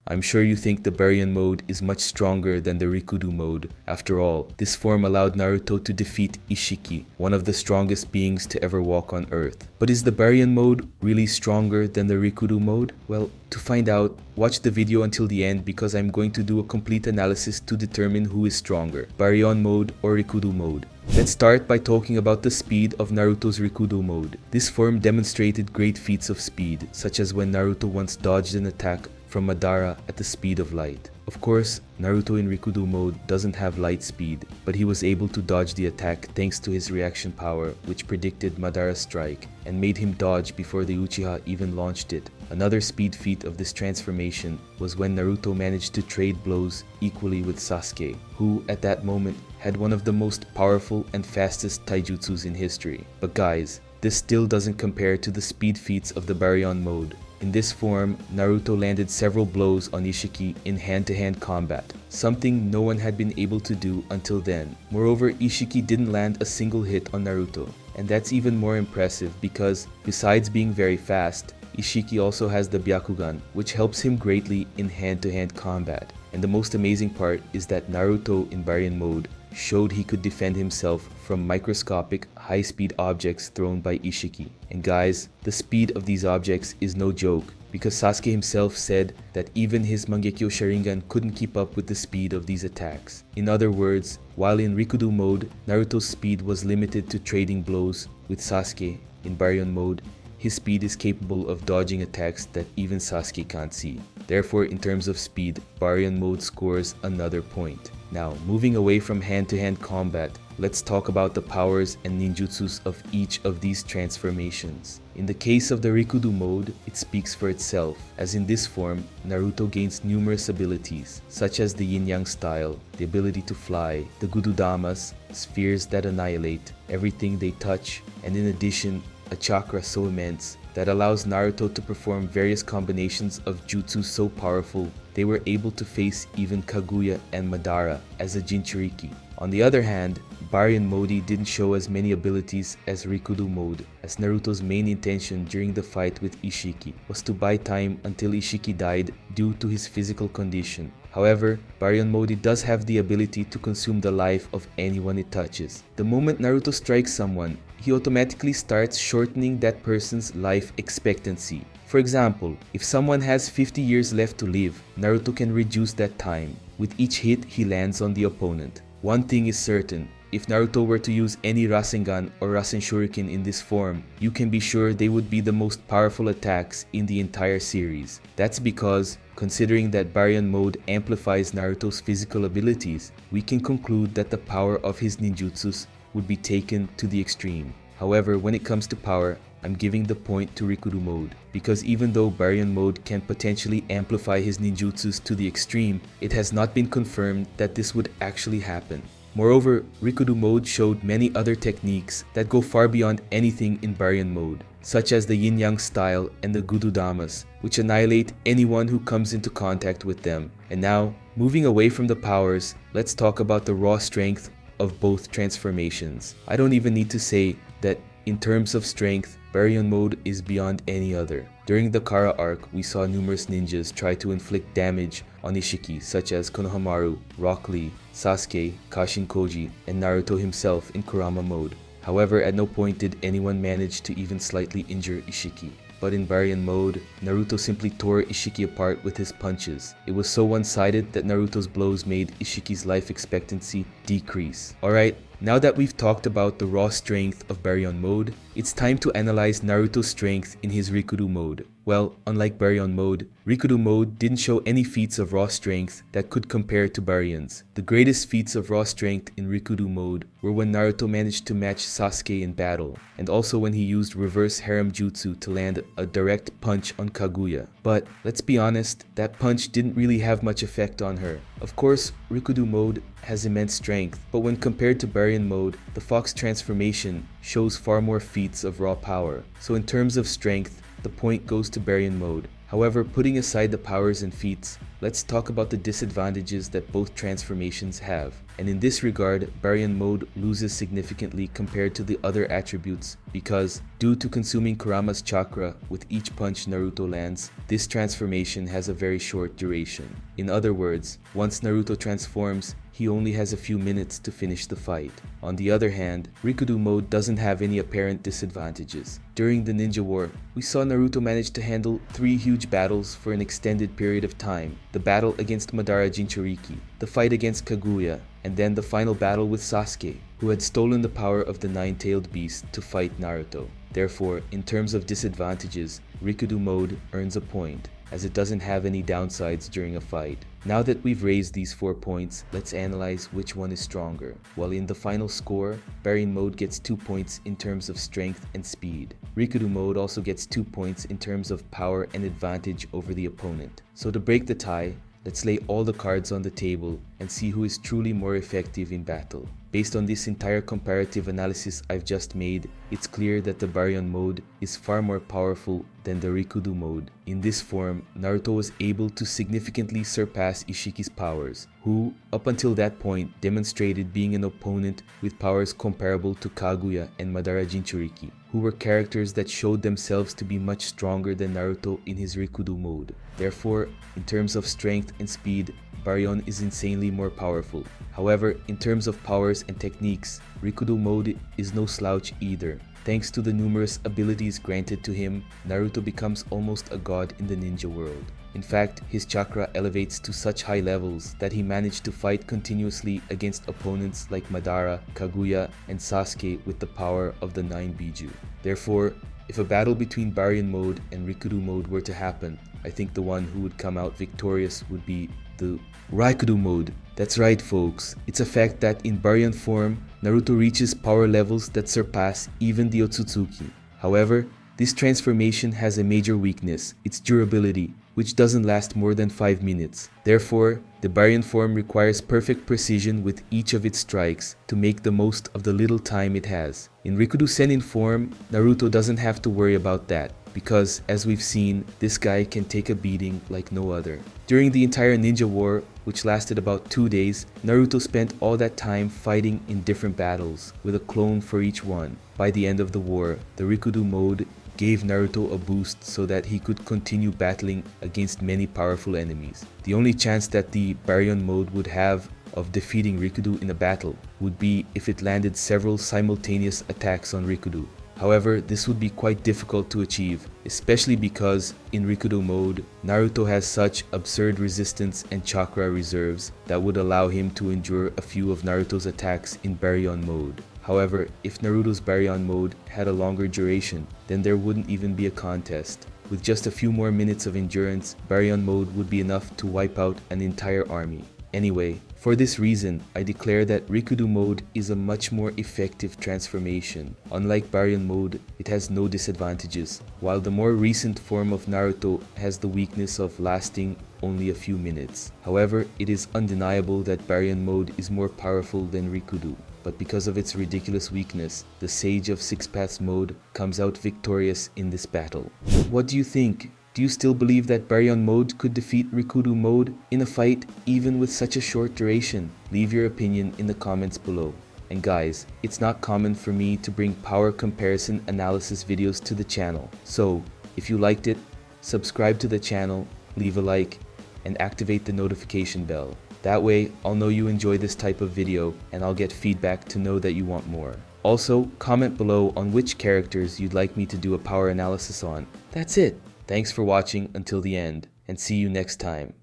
I'm sure you think the Baryon mode is much stronger than the Rikudo mode. After all, this form allowed Naruto to defeat Ishiki, one of the strongest beings to ever walk on Earth. But is the Baryon mode really stronger than the Rikudo mode? Well, to find out, watch the video until the end because I'm going to do a complete analysis to determine who is stronger, Baryon mode or Rikudo mode. Let's start by talking about the speed of Naruto's Rikudo mode. This form demonstrated great feats of speed, such as when Naruto once dodged an attack from Madara at the speed of light. Of course, Naruto in Rikudo mode doesn't have light speed, but he was able to dodge the attack thanks to his reaction power, which predicted Madara's strike and made him dodge before the Uchiha even launched it. Another speed feat of this transformation was when Naruto managed to trade blows equally with Sasuke, who at that moment had one of the most powerful and fastest taijutsus in history. But guys, this still doesn't compare to the speed feats of the Baryon mode. In this form, Naruto landed several blows on Ishiki in hand-to-hand combat, something no one had been able to do until then. Moreover, Ishiki didn't land a single hit on Naruto, and that's even more impressive because, besides being very fast, Ishiki also has the Byakugan, which helps him greatly in hand-to-hand combat. And the most amazing part is that Naruto in Baryon mode showed he could defend himself from microscopic, high-speed objects thrown by Ishiki. And guys, the speed of these objects is no joke, because Sasuke himself said that even his Mangekyo Sharingan couldn't keep up with the speed of these attacks. In other words, while in Rikudo mode, Naruto's speed was limited to trading blows with Sasuke, in Baryon mode, his speed is capable of dodging attacks that even Sasuke can't see. Therefore, in terms of speed, Baryon mode scores another point. Now, moving away from hand-to-hand combat, let's talk about the powers and ninjutsus of each of these transformations. In the case of the Rikudo mode, it speaks for itself, as in this form, Naruto gains numerous abilities, such as the Yin-Yang style, the ability to fly, the Gududamas, spheres that annihilate everything they touch, and in addition, a chakra so immense that allows Naruto to perform various combinations of jutsu so powerful they were able to face even Kaguya and Madara as a Jinchuriki. On the other hand, Baryon mode didn't show as many abilities as Rikudo mode, as Naruto's main intention during the fight with Ishiki was to buy time until Ishiki died due to his physical condition. However, Baryon mode does have the ability to consume the life of anyone it touches. The moment Naruto strikes someone, he automatically starts shortening that person's life expectancy. For example, if someone has 50 years left to live, Naruto can reduce that time with each hit he lands on the opponent. One thing is certain, if Naruto were to use any Rasengan or Rasen Shuriken in this form, you can be sure they would be the most powerful attacks in the entire series. That's because, considering that Baryon mode amplifies Naruto's physical abilities, we can conclude that the power of his ninjutsus would be taken to the extreme. However, when it comes to power, I'm giving the point to Rikudo mode, because even though Baryon mode can potentially amplify his ninjutsus to the extreme, it has not been confirmed that this would actually happen. Moreover, Rikudo mode showed many other techniques that go far beyond anything in Baryon mode, such as the Yin-Yang style and the Gududamas, which annihilate anyone who comes into contact with them. And now, moving away from the powers, let's talk about the raw strength of both transformations. I don't even need to say that in terms of strength, Baryon mode is beyond any other. During the Kara arc, we saw numerous ninjas try to inflict damage on Ishiki, such as Konohamaru, Rock Lee, Sasuke, Kashin Koji, and Naruto himself in Kurama mode. However, at no point did anyone manage to even slightly injure Ishiki. But in Baryon mode, Naruto simply tore Ishiki apart with his punches. It was so one-sided that Naruto's blows made Ishiki's life expectancy decrease. Alright, now that we've talked about the raw strength of Baryon mode, it's time to analyze Naruto's strength in his Rikudo mode. Well, unlike Baryon mode, Rikudo mode didn't show any feats of raw strength that could compare to Baryon's. The greatest feats of raw strength in Rikudo mode were when Naruto managed to match Sasuke in battle, and also when he used reverse harem jutsu to land a direct punch on Kaguya. But let's be honest, that punch didn't really have much effect on her. Of course, Rikudo mode has immense strength, but when compared to Baryon mode, the Fox transformation shows far more feats of raw power. So in terms of strength, the point goes to Baryon mode. However, putting aside the powers and feats, let's talk about the disadvantages that both transformations have. And in this regard, Baryon Mode loses significantly compared to the other attributes because, due to consuming Kurama's chakra with each punch Naruto lands, this transformation has a very short duration. In other words, once Naruto transforms, he only has a few minutes to finish the fight. On the other hand, Rikudo Mode doesn't have any apparent disadvantages. During the Ninja War, we saw Naruto manage to handle 3 huge battles for an extended period of time. The battle against Madara Jinchuriki, the fight against Kaguya, and then the final battle with Sasuke, who had stolen the power of the nine-tailed beast to fight Naruto. Therefore, in terms of disadvantages, Rikudo Mode earns a point, as it doesn't have any downsides during a fight. Now that we've raised these 4 points, let's analyze which one is stronger. While in the final score, Baryon Mode gets 2 points in terms of strength and speed. Rikudo Mode also gets 2 points in terms of power and advantage over the opponent. So to break the tie, let's lay all the cards on the table and see who is truly more effective in battle. Based on this entire comparative analysis I've just made, it's clear that the Baryon Mode is far more powerful than the Rikudo Mode. In this form, Naruto was able to significantly surpass Ishiki's powers, who, up until that point, demonstrated being an opponent with powers comparable to Kaguya and Madara Jinchuriki, who were characters that showed themselves to be much stronger than Naruto in his Rikudo Mode. Therefore, in terms of strength and speed, Baryon is insanely more powerful. However, in terms of powers and techniques, Rikudo Mode is no slouch either. Thanks to the numerous abilities granted to him, Naruto becomes almost a god in the ninja world. In fact, his chakra elevates to such high levels that he managed to fight continuously against opponents like Madara, Kaguya, and Sasuke with the power of the 9 Biju. Therefore, if a battle between Baryon Mode and Rikudo Mode were to happen, I think the one who would come out victorious would be the Rikudo Mode. That's right folks, it's a fact that in Baryon form, Naruto reaches power levels that surpass even the Otsutsuki. However, this transformation has a major weakness, its durability, which doesn't last more than 5 minutes. Therefore, the Baryon form requires perfect precision with each of its strikes to make the most of the little time it has. In Rikudo Sennin form, Naruto doesn't have to worry about that, because as we've seen, this guy can take a beating like no other. During the entire Ninja War, which lasted about 2 days, Naruto spent all that time fighting in different battles, with a clone for each one. By the end of the war, the Rikudo Mode gave Naruto a boost so that he could continue battling against many powerful enemies. The only chance that the Baryon Mode would have of defeating Rikudo in a battle would be if it landed several simultaneous attacks on Rikudo. However, this would be quite difficult to achieve, especially because in Rikudo Mode, Naruto has such absurd resistance and chakra reserves that would allow him to endure a few of Naruto's attacks in Baryon Mode. However, if Naruto's Baryon Mode had a longer duration, then there wouldn't even be a contest. With just a few more minutes of endurance, Baryon Mode would be enough to wipe out an entire army. Anyway, for this reason, I declare that Rikudo Mode is a much more effective transformation. Unlike Baryon Mode, it has no disadvantages, while the more recent form of Naruto has the weakness of lasting only a few minutes. However, it is undeniable that Baryon Mode is more powerful than Rikudo, but because of its ridiculous weakness, the Sage of Six Paths Mode comes out victorious in this battle. What do you think? Do you still believe that Baryon Mode could defeat Rikudo Mode in a fight even with such a short duration? Leave your opinion in the comments below. And guys, it's not common for me to bring power comparison analysis videos to the channel. So, if you liked it, subscribe to the channel, leave a like, and activate the notification bell. That way, I'll know you enjoy this type of video and I'll get feedback to know that you want more. Also, comment below on which characters you'd like me to do a power analysis on. That's it. Thanks for watching until the end, and see you next time.